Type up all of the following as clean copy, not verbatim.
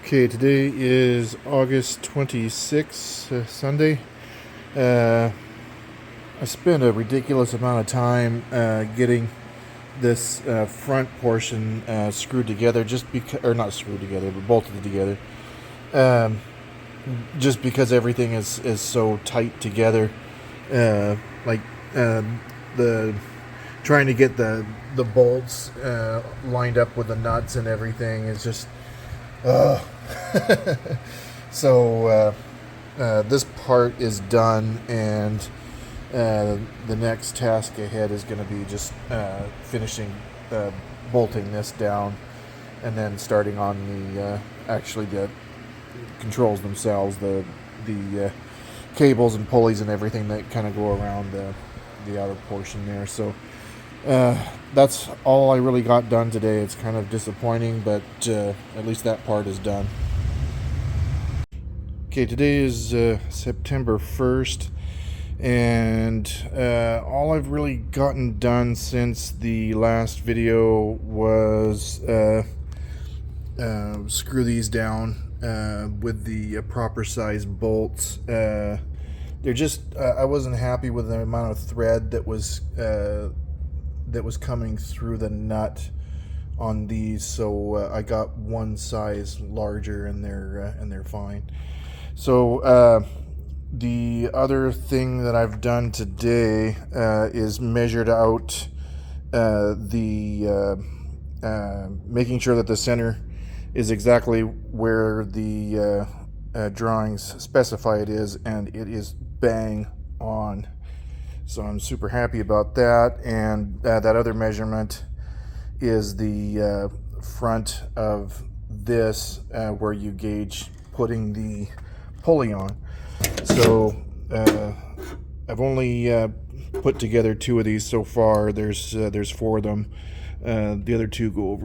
Okay, today is August 26th, Sunday. Uh, I spent a ridiculous amount of time getting this front portion screwed together, just because, or not screwed together, but bolted together, um, just because everything is so tight together. Like the trying to get the bolts lined up with the nuts and everything is just. So this part is done, and the next task ahead is going to be just finishing bolting this down, and then starting on the actually the controls themselves, the cables and pulleys and everything that kind of go around the outer portion there. So that's all I really got done today. It's kind of disappointing, but at least that part is done. Okay, today is September 1st, and all I've really gotten done since the last video was screw these down with the proper size bolts. They're just, I wasn't happy with the amount of thread that was coming through the nut on these, so I got one size larger, and they're fine. So the other thing that I've done today is measured out making sure that the center is exactly where the drawings specify it is, and it is bang on. So I'm super happy about that. And that other measurement is the front of this, where you gauge putting the pulley on. So I've only put together 2 of these so far. There's 4 of them. The other 2 go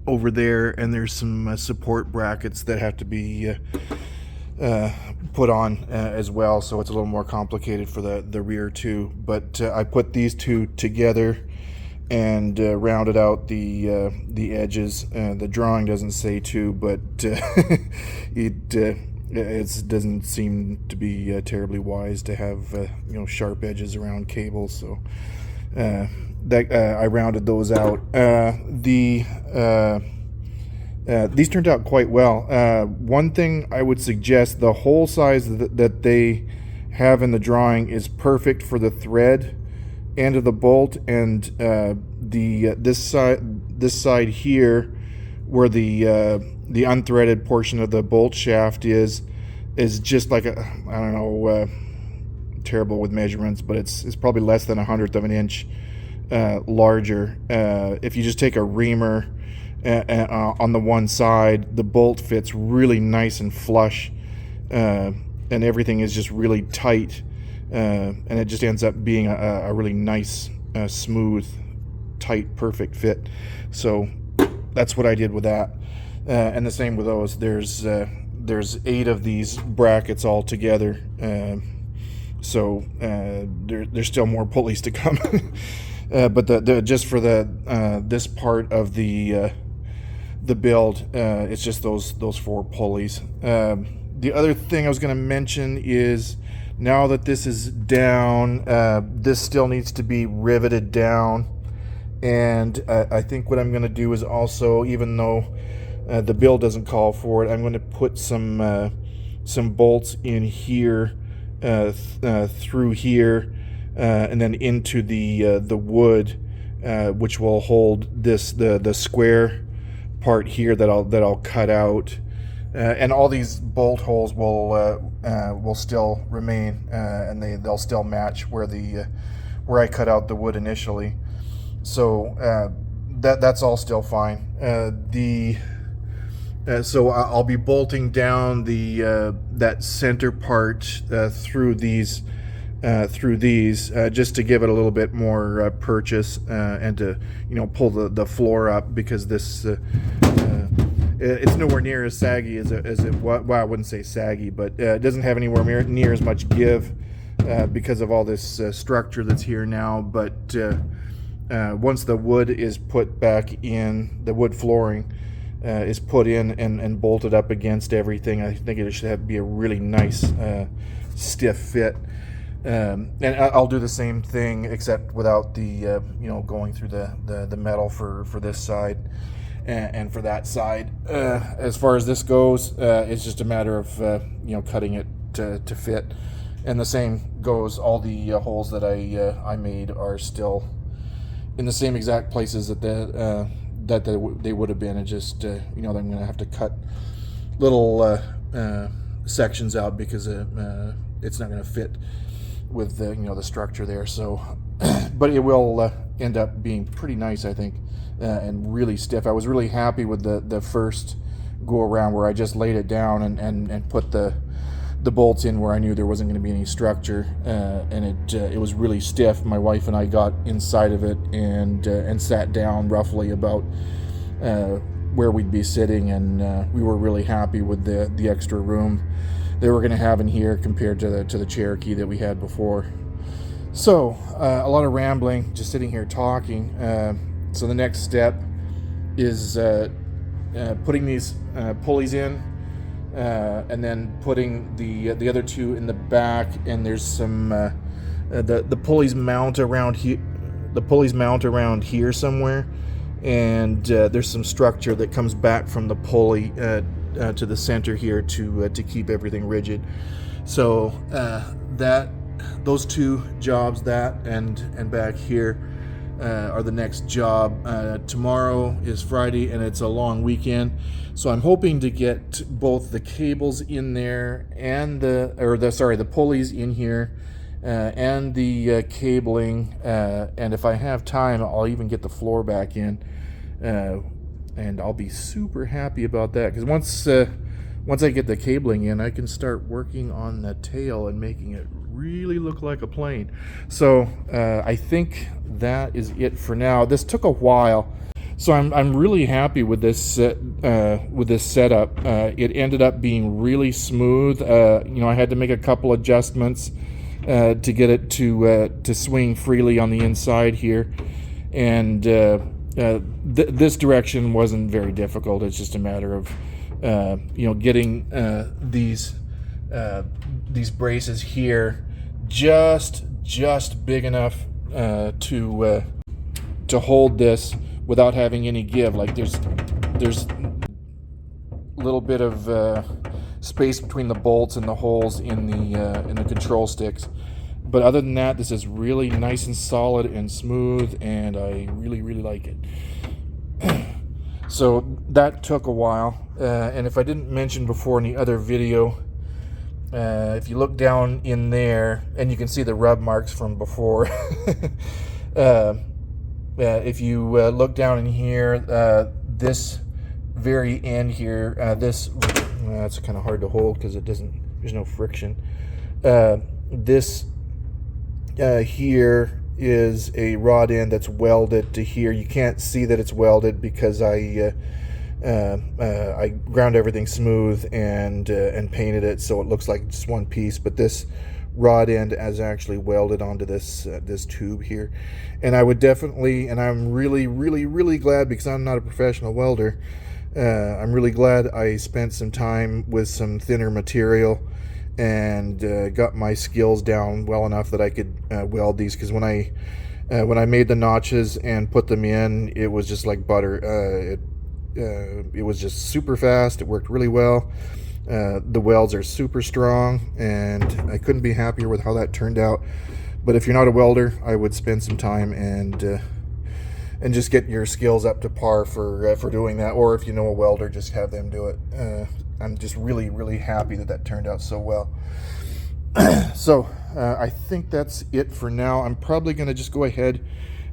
over there, and there's some support brackets that have to be put on as well, so it's a little more complicated for the rear too. But I put these 2 together and rounded out the edges. The drawing doesn't say to, but it doesn't seem to be terribly wise to have sharp edges around cables. So I rounded those out. These turned out quite well. One thing I would suggest, the hole size that they have in the drawing is perfect for the thread end of the bolt, and this side here, where the unthreaded portion of the bolt shaft is just like I don't know, terrible with measurements, but it's probably less than 1/100 of an inch larger. If you just take a reamer on the one side, the bolt fits really nice and flush, and everything is just really tight, and it just ends up being a really nice, smooth, tight, perfect fit. So that's what I did with that, and the same with those. There's 8 of these brackets all together, so there's still more pulleys to come. But just for this part of the build, it's just those 4 pulleys. The other thing I was going to mention is, now that this is down, this still needs to be riveted down, and I think what I'm going to do is also, even though the build doesn't call for it, I'm going to put some bolts in here, through here, and then into the wood, which will hold the square part here that I'll cut out, and all these bolt holes will still remain, and they'll still match where I cut out the wood initially. So that's all still fine. So I'll be bolting down that center part through these, just to give it a little bit more purchase, and to pull the floor up, because this it's nowhere near as saggy as it was. Well, I wouldn't say saggy, but it doesn't have anywhere near as much give because of all this structure that's here now. But once the wood is put back in, the wood flooring is put in and bolted up against everything. I think it should be a really nice stiff fit. And I'll do the same thing except without the going through the metal for this side and for that side. As far as this goes, it's just a matter of cutting it to fit. And the same goes, all the holes that I made are still in the same exact places that they would have been. It just I'm going to have to cut little sections out because it's not going to fit with the structure there. So, but it will end up being pretty nice, I think, and really stiff. I was really happy with the first go around where I just laid it down and put the bolts in where I knew there wasn't going to be any structure, and it was really stiff. My wife and I got inside of it and sat down roughly about where we'd be sitting, and we were really happy with the extra room they were going to have in here compared to the Cherokee that we had before. So a lot of rambling, just sitting here talking. So the next step is putting these pulleys in. And then putting the other two in the back, and there's some the pulleys mount around here. The pulleys mount around here somewhere, and there's some structure that comes back from the pulley to the center here to keep everything rigid. So those two jobs, that and back here, are the next job. Tomorrow is Friday and it's a long weekend, so I'm hoping to get both the cables in there and the pulleys in here, and the cabling, and if I have time I'll even get the floor back in, and I'll be super happy about that, because once I get the cabling in, I can start working on the tail and making it really look like a plane. So I think that is it for now. This took a while, so I'm really happy with this setup. It ended up being really smooth. I had to make a couple adjustments to get it to swing freely on the inside here, and this direction wasn't very difficult. It's just a matter of getting these braces here just big enough to hold this without having any give. Like there's a little bit of space between the bolts and the holes in the control sticks, but other than that, this is really nice and solid and smooth, and I really like it. So that took a while, and if I didn't mention before in the other video, if you look down in there, and you can see the rub marks from before, if you look down in here, this very end here, it's kind of hard to hold because there's no friction. This here is a rod end that's welded to here. You can't see that it's welded because I ground everything smooth and painted it so it looks like just one piece, but this rod end is actually welded onto this tube here. And I would definitely, and I'm really glad, because I'm not a professional welder, I'm really glad I spent some time with some thinner material and got my skills down well enough that I could weld these, because when I made the notches and put them in, it was just like butter. It was just super fast. It worked really well. The welds are super strong, and I couldn't be happier with how that turned out. But if you're not a welder, I would spend some time and just get your skills up to par for doing that. Or if you know a welder, just have them do it. I'm just really happy that turned out so well. So I think that's it for now. I'm probably going to just go ahead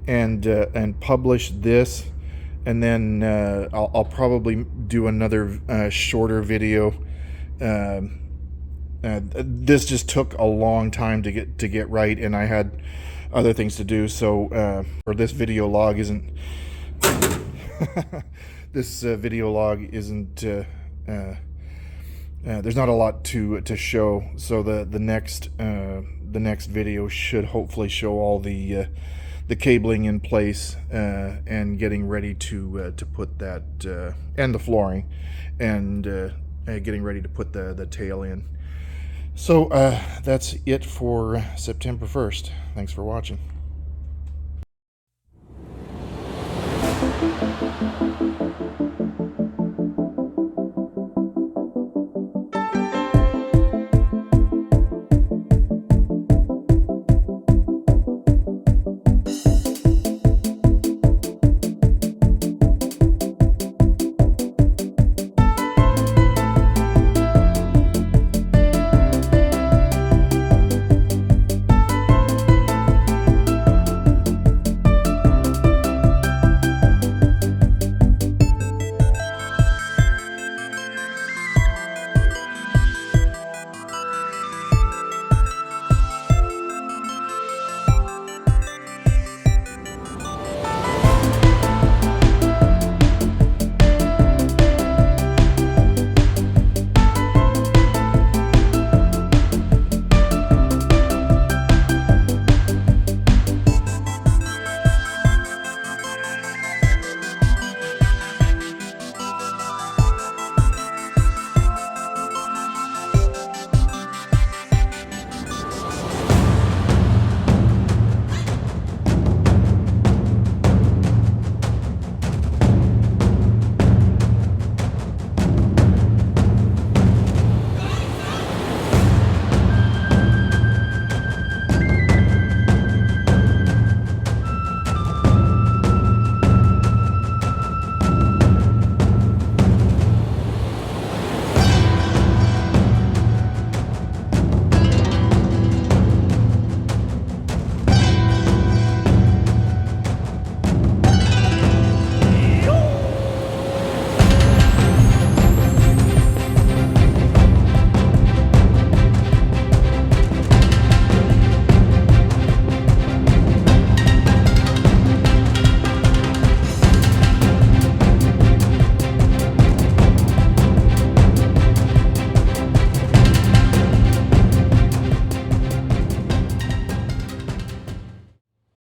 and publish this, and then I'll probably do another shorter video. This just took a long time to get right, and I had other things to do. So or this video log isn't this video log isn't there's not a lot to show. So the next video should hopefully show all the the cabling in place and getting ready to put that and the flooring and getting ready to put the tail in. So that's it for September 1st. Thanks for watching.